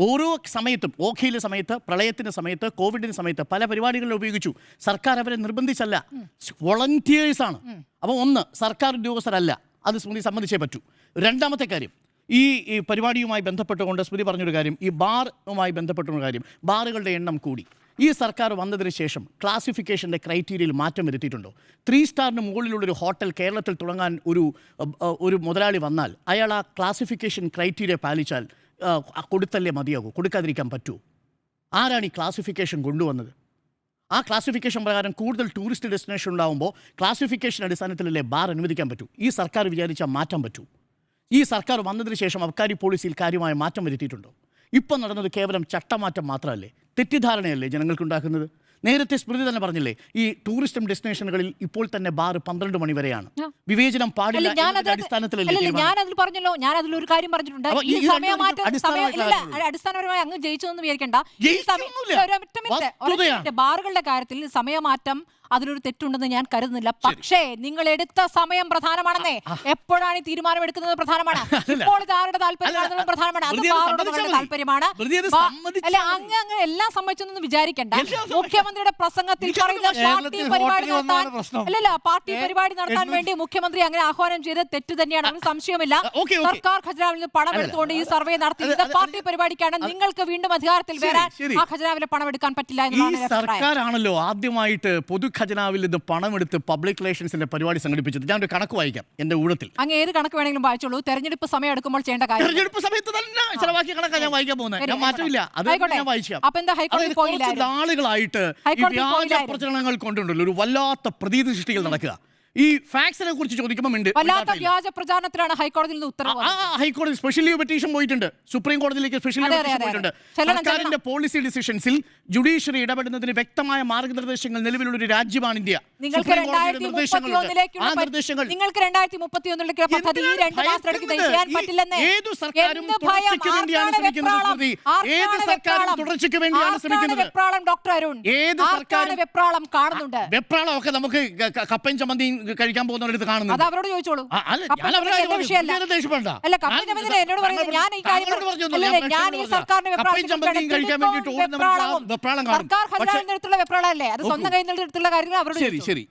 ഓരോ സമയത്തും ഓഖയിലെ സമയത്ത്, പ്രളയത്തിൻ്റെ സമയത്ത്, കോവിഡിൻ്റെ സമയത്ത് പല പരിപാടികളിൽ ഉപയോഗിച്ചു. സർക്കാർ അവരെ നിർബന്ധിച്ചല്ല, വോളണ്ടിയേഴ്സാണ്. അപ്പോൾ ഒന്ന്, സർക്കാർ ഉദ്യോഗസ്ഥരല്ല, അത് സ്മൃതി സമ്മതിച്ചേ പറ്റൂ. രണ്ടാമത്തെ കാര്യം, ഈ പരിപാടിയുമായി ബന്ധപ്പെട്ടുകൊണ്ട് സ്മൃതി പറഞ്ഞൊരു കാര്യം, ഈ ബാറുമായി ബന്ധപ്പെട്ടൊരു കാര്യം, ബാറുകളുടെ എണ്ണം കൂടി. ഈ സർക്കാർ വന്നതിന് ശേഷം ക്ലാസിഫിക്കേഷൻ്റെ ക്രൈറ്റീരിയയിൽ മാറ്റം വരുത്തിയിട്ടുണ്ടോ? 3 സ്റ്റാറിന് മുകളിലുള്ളൊരു ഹോട്ടൽ കേരളത്തിൽ തുടങ്ങാൻ ഒരു മുതലാളി വന്നാൽ അയാൾ ആ ക്ലാസിഫിക്കേഷൻ ക്രൈറ്റീരിയ പാലിച്ചാൽ കൊടുത്തല്ലേ മതിയാകൂ? കൊടുക്കാതിരിക്കാൻ പറ്റുമോ? ആരാണ് ഈ ക്ലാസിഫിക്കേഷൻ കൊണ്ടുവന്നത്? ആ ക്ലാസിഫിക്കേഷൻ പ്രകാരം കൂടുതൽ ടൂറിസ്റ്റ് ഡെസ്റ്റിനേഷൻ ഉണ്ടാകുമ്പോൾ ക്ലാസിഫിക്കേഷൻ അടിസ്ഥാനത്തിലല്ലേ ബാർ അനുവദിക്കാൻ പറ്റൂ? ഈ സർക്കാർ വിചാരിച്ചാൽ മാറ്റാൻ പറ്റൂ? ഈ സർക്കാർ വന്നതിന് ശേഷം അബ്കാരി പോളിസിയിൽ കാര്യമായ മാറ്റം വരുത്തിയിട്ടുണ്ടോ? ഇപ്പം നടന്നത് കേവലം ചട്ടമാറ്റം മാത്രമല്ലേ? തെറ്റിദ്ധാരണയല്ലേ ജനങ്ങൾക്കുണ്ടാക്കുന്നത്? നേരത്തെ സ്മൃതി തന്നെ പറഞ്ഞില്ലേ, ഈ ടൂറിസ്റ്റ് ഡെസ്റ്റിനേഷനുകളിൽ ഇപ്പോൾ തന്നെ ബാർ 12 മണി വരെയാണ്. വിവേചനം പാടില്ല അടിസ്ഥാനത്തിലല്ലേ? ഞാനതിൽ പറഞ്ഞല്ലോ, ഞാനതിലൊരു കാര്യം പറഞ്ഞിട്ടുണ്ട്. അടിസ്ഥാനപരമായി അങ്ങ് ജയിച്ചതെന്ന് വിചാരിക്കണ്ട. ബാറുകളുടെ കാര്യത്തിൽ സമയമാറ്റം അതിലൊരു തെറ്റുണ്ടെന്ന് ഞാൻ കരുതുന്നില്ല. പക്ഷേ നിങ്ങൾ എടുത്ത സമയം പ്രധാനമാണെന്നേ. എപ്പോഴാണ് ഈ തീരുമാനം എടുക്കുന്നത് പ്രധാനമാണ്. ഇപ്പോൾ ആരുടെ താല്പര്യമാണ് പ്രധാനമാണ്. അത് താല്പര്യമാണ്. അല്ല, അങ്ങ് എല്ലാം സമ്മതിച്ചൊന്നും വിചാരിക്കണ്ട. മുഖ്യമന്ത്രിയുടെ പ്രസംഗത്തിൽ പറയുന്ന പാർട്ടി പരിപാടി നടത്താൻ വേണ്ടി മുഖ്യമന്ത്രി അങ്ങനെ ആഹ്വാനം ചെയ്ത് തെറ്റ് തന്നെയാണ്, ഒരു സംശയമില്ല. സർക്കാർ ഖജനാവിൽ നിന്ന് പണം എടുത്തുകൊണ്ട് ഈ സർവേ നടത്തിയത് പാർട്ടി പരിപാടിക്കാണ്. നിങ്ങൾക്ക് വീണ്ടും അധികാരത്തിൽ വരാൻ ആ ഖജനാവിലെ പണം എടുക്കാൻ പറ്റില്ല എന്നാണ് സർക്കാരാണല്ലോ ആദ്യമായിട്ട് പൊതു ഖജനാവിൽ നിന്ന് പണമെടുത്ത് പബ്ലിക് റിലേഷൻസിന്റെ പരിപാടി സംഘടിപ്പിച്ചത്. ഞാൻ ഒരു കണക്ക് വായിക്കാം എന്റെ ഊഴത്തിൽ. അങ്ങ് ഏത് കണക്ക് വേണമെങ്കിലും വായിച്ചോളൂ. തെരഞ്ഞെടുപ്പ് സമയം എടുക്കുമ്പോൾ ചെയ്യേണ്ട കാര്യം. തെരഞ്ഞെടുപ്പ് സമയത്ത് തന്നെ ചിലവാക്കിയ കണക്കാണ് ഞാൻ വായിക്കാൻ പോകുന്നത്. ഞാൻ മാറ്റമില്ല, അത് ഞാൻ വായിക്കാം. കുറച്ച് നാളുകളായിട്ട് ഈ വ്യാജ പ്രചരണങ്ങൾ കൊണ്ടുണ്ടല്ലോ ഒരു വല്ലാത്ത പ്രതീതി സൃഷ്ടികൾ നടക്കുക. ഈ ഫാക്സിനെ കുറിച്ച് ചോദിക്കുമ്പോൾ വ്യാജ പ്രചാരണത്തിലാണ് ഹൈക്കോടതിയിൽ നിന്ന് ഉത്തരവ്. ഹൈക്കോടതി സ്പെഷ്യൽ ലീവ് പെറ്റീഷൻ പോയിട്ടുണ്ട്, സുപ്രീം കോടതിയിലേക്ക് സ്പെഷ്യൽ ലീവ് പെറ്റീഷൻ പോയിട്ടുണ്ട്. സർക്കാരിന്റെ പോളിസി ഡിസിഷൻസിൽ ജുഡീഷ്യറി ഇടപെടുന്നതിന് വ്യക്തമായ മാർഗനിർദ്ദേശങ്ങൾ നിലവിലുള്ള ഒരു രാജ്യമാണ് ഇന്ത്യ. നിങ്ങൾക്ക് 2031 പദ്ധതി 2 മാസത്തിലേക്ക് ചെയ്യാൻ പറ്റില്ലെന്ന് ഏതു സർക്കാരും തുടർച്ചയ്ക്ക് വേണ്ടിയാണ് ശ്രമിക്കുന്നത്. ഏത് സർക്കാരും തുടർച്ചയ്ക്ക് വേണ്ടിയാണ് ശ്രമിക്കുന്നത്. ഡോക്ടർ അരുൺ, ഏത് സർക്കാരും വെപ്രാളം കാണുന്നുണ്ട്. വെപ്രാളം ഒക്കെ നമുക്ക് കപ്പയും ചമ്മന്തിയും കഴിക്കാൻ പോകുന്നവരടുത്ത് കാണുന്നത്. അത് അവരോട് ചോദിച്ചോളൂ. സർക്കാർ ഖജനാവിൽ നിന്നെടുത്തുള്ള വെപ്രാളല്ലേ, അത് സ്വന്തം കയ്യിൽ നിന്നെടുത്തുള്ള കാര്യങ്ങൾ അവരോട്. ശരി.